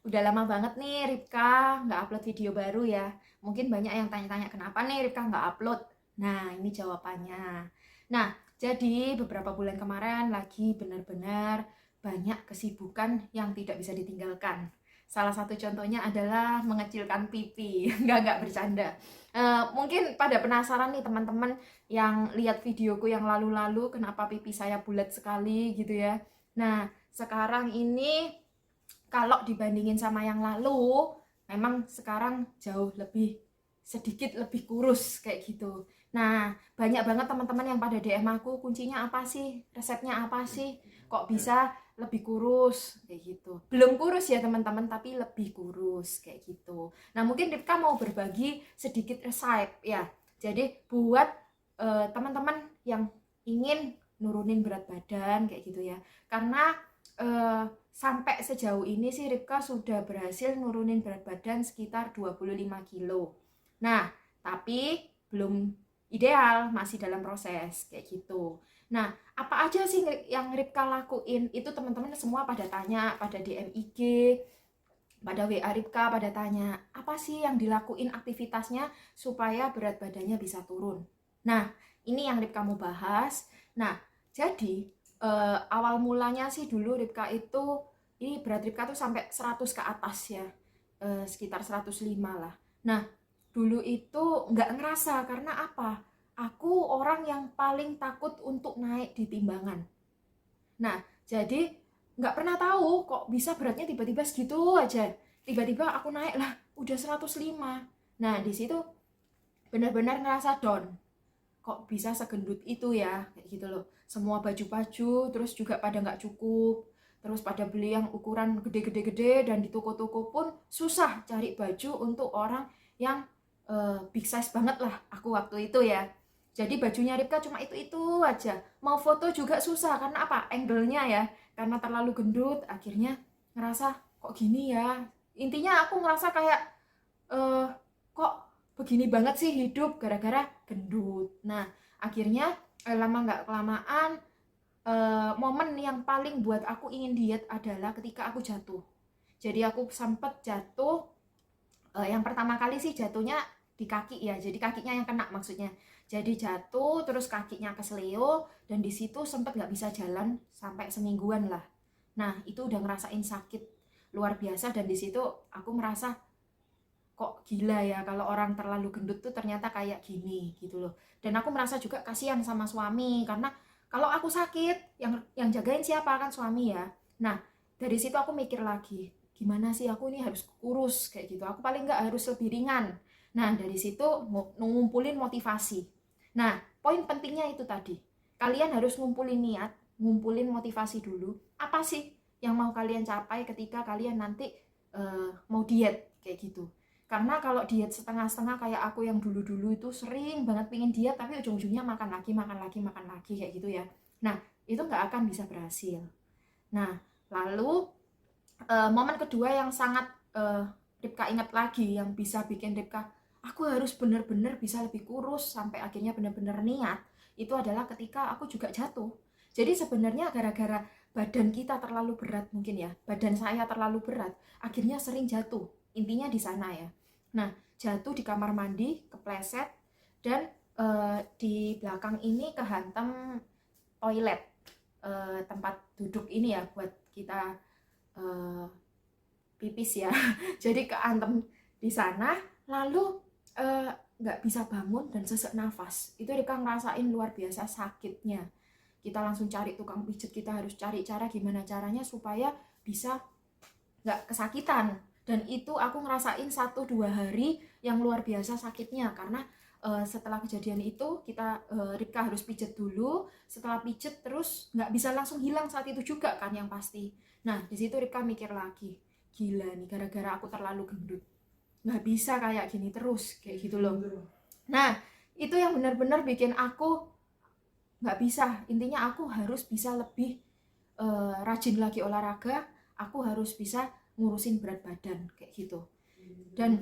Udah lama banget nih Ripka nggak upload video baru ya. Mungkin banyak yang tanya-tanya kenapa nih Ripka nggak upload. Nah, ini jawabannya. Nah, jadi beberapa bulan kemarin lagi benar-benar banyak kesibukan yang tidak bisa ditinggalkan. Salah satu contohnya adalah mengecilkan pipi. Nggak bercanda. Mungkin pada penasaran nih teman-teman yang lihat videoku yang lalu-lalu kenapa pipi saya bulat sekali gitu ya. Nah, sekarang ini kalau dibandingin sama yang lalu, memang sekarang jauh lebih sedikit lebih kurus kayak gitu. Nah, banyak banget teman-teman yang pada DM aku, kuncinya apa sih? Resepnya apa sih? Kok bisa lebih kurus kayak gitu. Belum kurus ya teman-teman, tapi lebih kurus kayak gitu. Nah, mungkin Ripka mau berbagi sedikit resep ya. Jadi buat teman-teman yang ingin nurunin berat badan kayak gitu ya. Karena eh, sampai sejauh ini sih Ripka sudah berhasil nurunin berat badan sekitar 25 kilo. Nah, tapi belum ideal, masih dalam proses kayak gitu. Nah, apa aja sih yang Ripka lakuin? Itu teman-teman semua pada tanya, pada DM IG, pada WA Ripka, pada tanya, apa sih yang dilakuin aktivitasnya supaya berat badannya bisa turun? Nah, ini yang Ripka mau bahas. Nah, jadi awal mulanya sih dulu Ripka itu, ini berat Ripka tuh sampai 100 ke atas ya, sekitar 105 lah. Nah, dulu itu nggak ngerasa karena apa? Aku orang yang paling takut untuk naik di timbangan. Nah, jadi nggak pernah tahu kok bisa beratnya tiba-tiba segitu aja. Tiba-tiba aku naik lah, udah 105. Nah, di situ benar-benar ngerasa down. Kok bisa segendut itu ya, kayak gitu loh. Semua baju-baju, terus juga pada nggak cukup. Terus pada beli yang ukuran gede-gede-gede, dan di toko-toko pun susah cari baju untuk orang yang big size banget lah aku waktu itu ya. Jadi bajunya Ripka cuma itu-itu aja. Mau foto juga susah, karena apa? Angle-nya ya. Karena terlalu gendut, akhirnya ngerasa kok gini ya. Intinya aku ngerasa kayak, eh kok begini banget sih hidup gara-gara gendut. Nah, akhirnya lama nggak kelamaan, momen yang paling buat aku ingin diet adalah ketika aku jatuh. Jadi aku sempet jatuh, yang pertama kali sih jatuhnya di kaki ya, jadi kakinya yang kena maksudnya. Jadi jatuh terus kakinya kesleo, dan di situ sempet nggak bisa jalan sampai semingguan lah. Nah, itu udah ngerasain sakit luar biasa, dan di situ aku merasa kok gila ya kalau orang terlalu gendut tuh ternyata kayak gini gitu loh. Dan aku merasa juga kasihan sama suami, karena kalau aku sakit yang jagain siapa? Kan suami ya. Nah, dari situ aku mikir lagi, gimana sih aku ini harus kurus kayak gitu, aku paling nggak harus lebih ringan. Nah, dari situ ngumpulin motivasi. Nah, poin pentingnya itu tadi, kalian harus ngumpulin niat, ngumpulin motivasi dulu. Apa sih yang mau kalian capai ketika kalian nanti mau diet kayak gitu. Karena kalau diet setengah-setengah kayak aku yang dulu-dulu itu sering banget pingin diet, tapi ujung-ujungnya makan lagi, makan lagi, makan lagi kayak gitu ya. Nah, itu nggak akan bisa berhasil. Nah, lalu momen kedua yang sangat Ripka ingat lagi, yang bisa bikin Ripka, aku harus bener-bener bisa lebih kurus sampai akhirnya bener-bener niat, itu adalah ketika aku juga jatuh. Jadi sebenarnya gara-gara badan kita terlalu berat mungkin ya, badan saya terlalu berat, akhirnya sering jatuh. Intinya di sana ya. Nah, jatuh di kamar mandi, kepleset, dan di belakang ini kehantam toilet, tempat duduk ini ya buat kita eh, pipis ya. Jadi keantem di sana, lalu eh, nggak bisa bangun dan sesak nafas. Itu Rika ngerasain luar biasa sakitnya. Kita langsung cari tukang pijet, kita harus cari cara gimana caranya supaya bisa nggak kesakitan. Dan itu aku ngerasain 1-2 hari yang luar biasa sakitnya, karena setelah kejadian itu kita Ripka harus pijet dulu. Setelah pijet terus nggak bisa langsung hilang saat itu juga kan yang pasti. Nah, di situ Ripka mikir lagi, gila nih gara-gara aku terlalu gendut, nggak bisa kayak gini terus kayak gitu loh. Nah, itu yang benar-benar bikin aku nggak bisa. Intinya aku harus bisa lebih rajin lagi olahraga, aku harus bisa ngurusin berat badan kayak gitu. Dan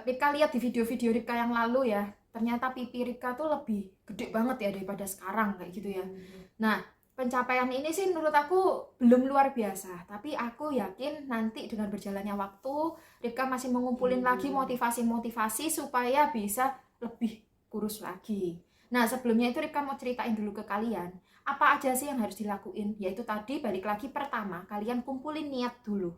Rika lihat di video-video Rika yang lalu ya, ternyata pipi Rika tuh lebih gede banget ya daripada sekarang kayak gitu ya. Nah, pencapaian ini sih menurut aku belum luar biasa, tapi aku yakin nanti dengan berjalannya waktu Ripka masih mengumpulin lagi motivasi-motivasi supaya bisa lebih kurus lagi. Nah, sebelumnya itu Ripka mau ceritain dulu ke kalian apa aja sih yang harus dilakuin. Yaitu tadi balik lagi, pertama kalian kumpulin niat dulu.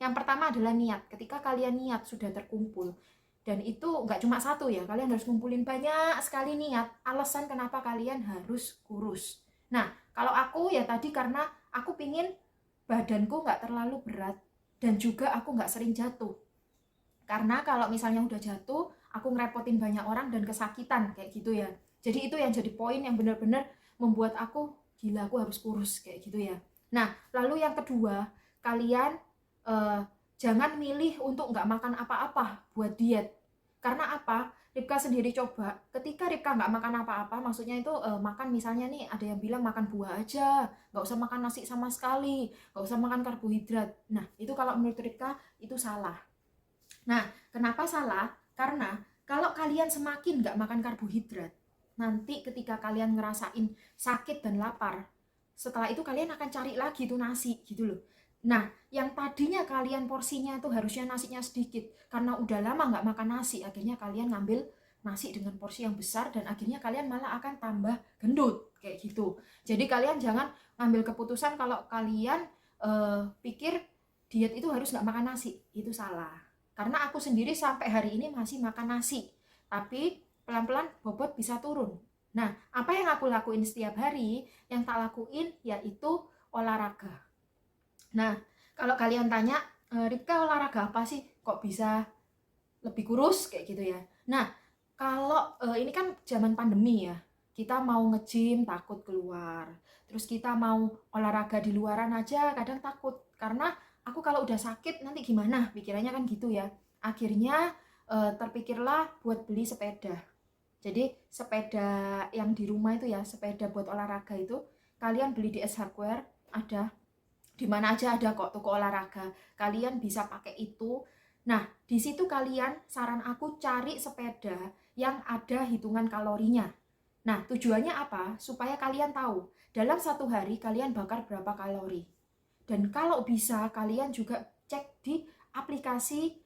Yang pertama adalah niat. Ketika kalian niat sudah terkumpul, dan itu nggak cuma satu ya, kalian harus kumpulin banyak sekali niat alasan kenapa kalian harus kurus. Nah, kalau aku ya tadi karena aku pingin badanku nggak terlalu berat dan juga aku nggak sering jatuh. Karena kalau misalnya udah jatuh, aku ngerepotin banyak orang dan kesakitan kayak gitu ya. Jadi itu yang jadi poin yang benar-benar membuat aku gila, aku harus kurus kayak gitu ya. Nah, lalu yang kedua, kalian eh, jangan milih untuk nggak makan apa-apa buat diet. Karena apa? Ripka sendiri coba, ketika Ripka nggak makan apa-apa, maksudnya itu makan misalnya nih, ada yang bilang makan buah aja, nggak usah makan nasi sama sekali, nggak usah makan karbohidrat. Nah, itu kalau menurut Ripka itu salah. Nah, kenapa salah? Karena kalau kalian semakin nggak makan karbohidrat, nanti ketika kalian ngerasain sakit dan lapar, setelah itu kalian akan cari lagi tuh nasi gitu loh. Nah, yang tadinya kalian porsinya tuh harusnya nasinya sedikit, karena udah lama nggak makan nasi, akhirnya kalian ngambil nasi dengan porsi yang besar dan akhirnya kalian malah akan tambah gendut kayak gitu. Jadi kalian jangan ngambil keputusan kalau kalian pikir diet itu harus nggak makan nasi, itu salah. Karena aku sendiri sampai hari ini masih makan nasi, tapi pelan-pelan bobot bisa turun. Nah, apa yang aku lakuin setiap hari? Yang tak lakuin yaitu olahraga. Nah, kalau kalian tanya, Ripka olahraga apa sih kok bisa lebih kurus kayak gitu ya. Nah, kalau ini kan zaman pandemi ya, kita mau nge-gym takut keluar. Terus kita mau olahraga di luaran aja kadang takut. Karena aku kalau udah sakit nanti gimana? Pikirannya kan gitu ya. Akhirnya terpikirlah buat beli sepeda. Jadi sepeda yang di rumah itu ya, sepeda buat olahraga itu kalian beli di S Hardware, ada di mana aja ada kok toko olahraga. Kalian bisa pakai itu. Nah, di situ kalian, saran aku cari sepeda yang ada hitungan kalorinya. Nah, tujuannya apa? Supaya kalian tahu dalam satu hari kalian bakar berapa kalori. Dan kalau bisa kalian juga cek di aplikasi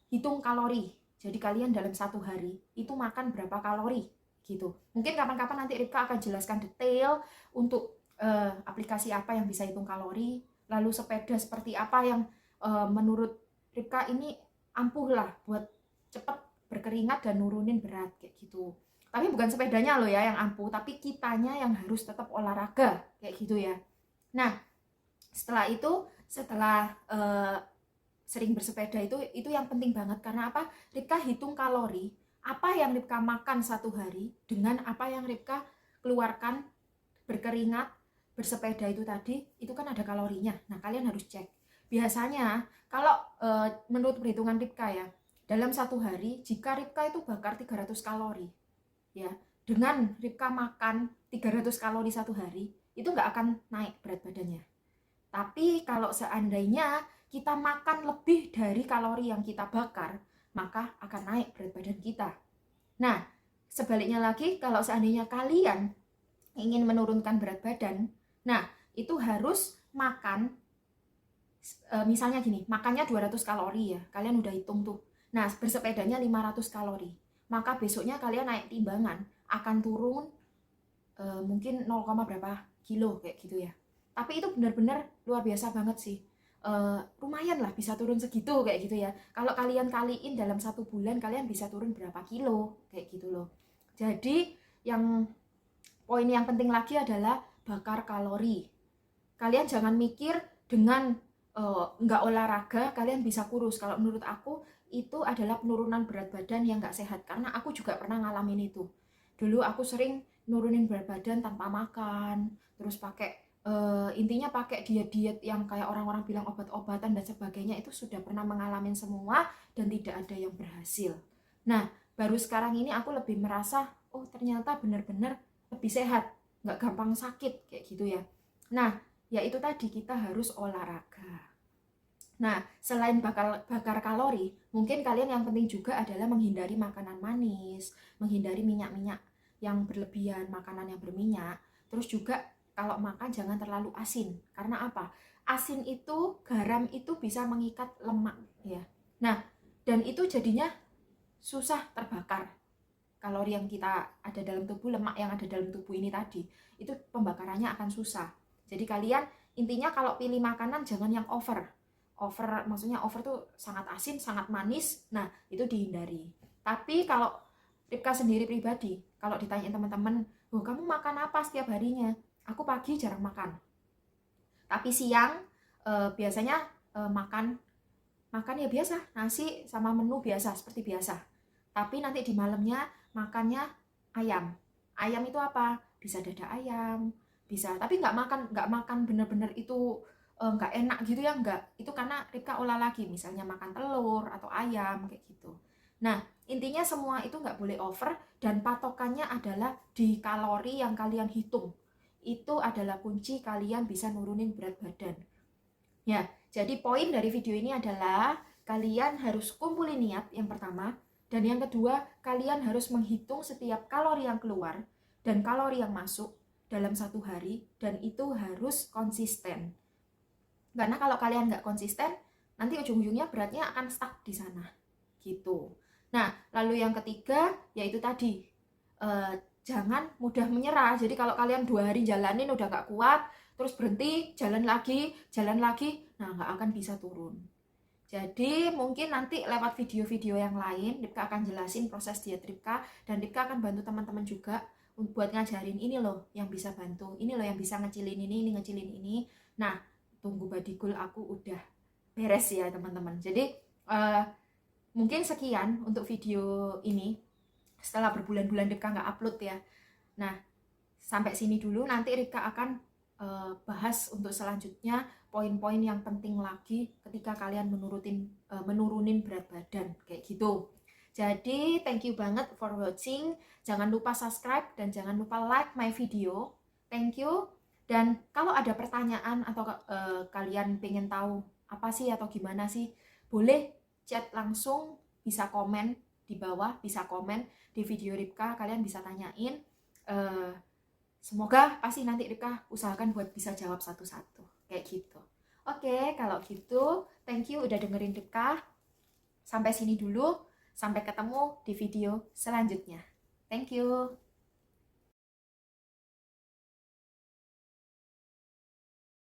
hitung kalori. Jadi kalian dalam satu hari itu makan berapa kalori gitu. Mungkin kapan-kapan nanti Ripka akan jelaskan detail untuk aplikasi apa yang bisa hitung kalori, lalu sepeda seperti apa yang menurut Ripka ini ampuh lah buat cepet berkeringat dan nurunin berat kayak gitu. Tapi bukan sepedanya loh ya yang ampuh, tapi kitanya yang harus tetap olahraga kayak gitu ya. Nah, setelah sering bersepeda itu yang penting banget. Karena apa? Ripka hitung kalori, apa yang Ripka makan satu hari dengan apa yang Ripka keluarkan berkeringat bersepeda itu tadi, itu kan ada kalorinya. Nah, kalian harus cek. Biasanya kalau menurut perhitungan Ripka ya, dalam satu hari jika Ripka itu bakar 300 kalori ya, dengan Ripka makan 300 kalori satu hari, itu nggak akan naik berat badannya. Tapi kalau seandainya kita makan lebih dari kalori yang kita bakar, maka akan naik berat badan kita. Nah, sebaliknya lagi, kalau seandainya kalian ingin menurunkan berat badan, nah itu harus makan, misalnya gini, makannya 200 kalori ya, kalian udah hitung tuh. Nah, bersepedanya 500 kalori. Maka besoknya kalian naik timbangan, akan turun mungkin 0, berapa kilo kayak gitu ya. Tapi itu benar-benar luar biasa banget sih. Lumayan lah bisa turun segitu kayak gitu ya. Kalau kalian kaliin dalam 1 bulan, kalian bisa turun berapa kilo kayak gitu loh. Jadi yang poin yang penting lagi adalah bakar kalori. Kalian jangan mikir dengan nggak olahraga kalian bisa kurus. Kalau menurut aku itu adalah penurunan berat badan yang nggak sehat. Karena aku juga pernah ngalamin itu. Dulu aku sering nurunin berat badan tanpa makan, terus pakai intinya pakai diet-diet yang kayak orang-orang bilang obat-obatan dan sebagainya, itu sudah pernah mengalami semua dan tidak ada yang berhasil. Nah, baru sekarang ini aku lebih merasa, oh ternyata benar-benar lebih sehat, nggak gampang sakit kayak gitu ya. Nah, ya itu tadi, kita harus olahraga. Nah, selain bakar kalori, mungkin kalian yang penting juga adalah menghindari makanan manis, menghindari minyak-minyak yang berlebihan, makanan yang berminyak, terus juga kalau makan jangan terlalu asin. Karena apa? Asin itu, garam itu bisa mengikat lemak ya. Nah, dan itu jadinya susah terbakar. Kalori yang kita ada dalam tubuh, lemak yang ada dalam tubuh ini tadi, itu pembakarannya akan susah. Jadi kalian intinya kalau pilih makanan jangan yang over. Over maksudnya over tuh sangat asin, sangat manis. Nah, itu dihindari. Tapi kalau Ripka sendiri pribadi, kalau ditanya teman-teman, "Oh, kamu makan apa setiap harinya?" Aku pagi jarang makan. Tapi siang biasanya makan ya biasa, nasi sama menu biasa seperti biasa. Tapi nanti di malamnya makannya ayam. Ayam itu apa? Bisa dada ayam, bisa. Tapi nggak makan bener-bener itu nggak enak gitu ya, nggak. Itu karena Ripka olah lagi, misalnya makan telur atau ayam kayak gitu. Nah, intinya semua itu nggak boleh over dan patokannya adalah di kalori yang kalian hitung. Itu adalah kunci kalian bisa nurunin berat badan. Ya, jadi poin dari video ini adalah kalian harus kumpulin niat yang pertama, dan yang kedua, kalian harus menghitung setiap kalori yang keluar dan kalori yang masuk dalam satu hari, dan itu harus konsisten. Karena kalau kalian nggak konsisten, nanti ujung-ujungnya beratnya akan stuck di sana. Gitu. Nah, lalu yang ketiga, yaitu tadi, jangan mudah menyerah. Jadi kalau kalian 2 hari jalanin udah nggak kuat, terus berhenti, jalan lagi, nah nggak akan bisa turun. Jadi mungkin nanti lewat video-video yang lain, Ripka akan jelasin proses diet Ripka, dan Ripka akan bantu teman-teman juga buat ngajarin ini loh yang bisa bantu, ini loh yang bisa ngecilin ini ngecilin ini. Nah, tunggu body goal aku udah beres ya teman-teman. Jadi mungkin sekian untuk video ini. Setelah berbulan-bulan Ripka nggak upload ya. Nah, sampai sini dulu. Nanti Ripka akan bahas untuk selanjutnya poin-poin yang penting lagi ketika kalian menurunin berat badan kayak gitu. Jadi thank you banget for watching. Jangan lupa subscribe dan jangan lupa like my video. Thank you. Dan kalau ada pertanyaan atau kalian pengen tahu apa sih atau gimana sih, boleh chat langsung, bisa komen di bawah, bisa komen di video Ripka, kalian bisa tanyain. Semoga pasti nanti Ripka usahakan buat bisa jawab satu-satu kayak gitu. Oke, kalau gitu thank you udah dengerin Ripka. Sampai sini dulu, sampai ketemu di video selanjutnya. Thank you.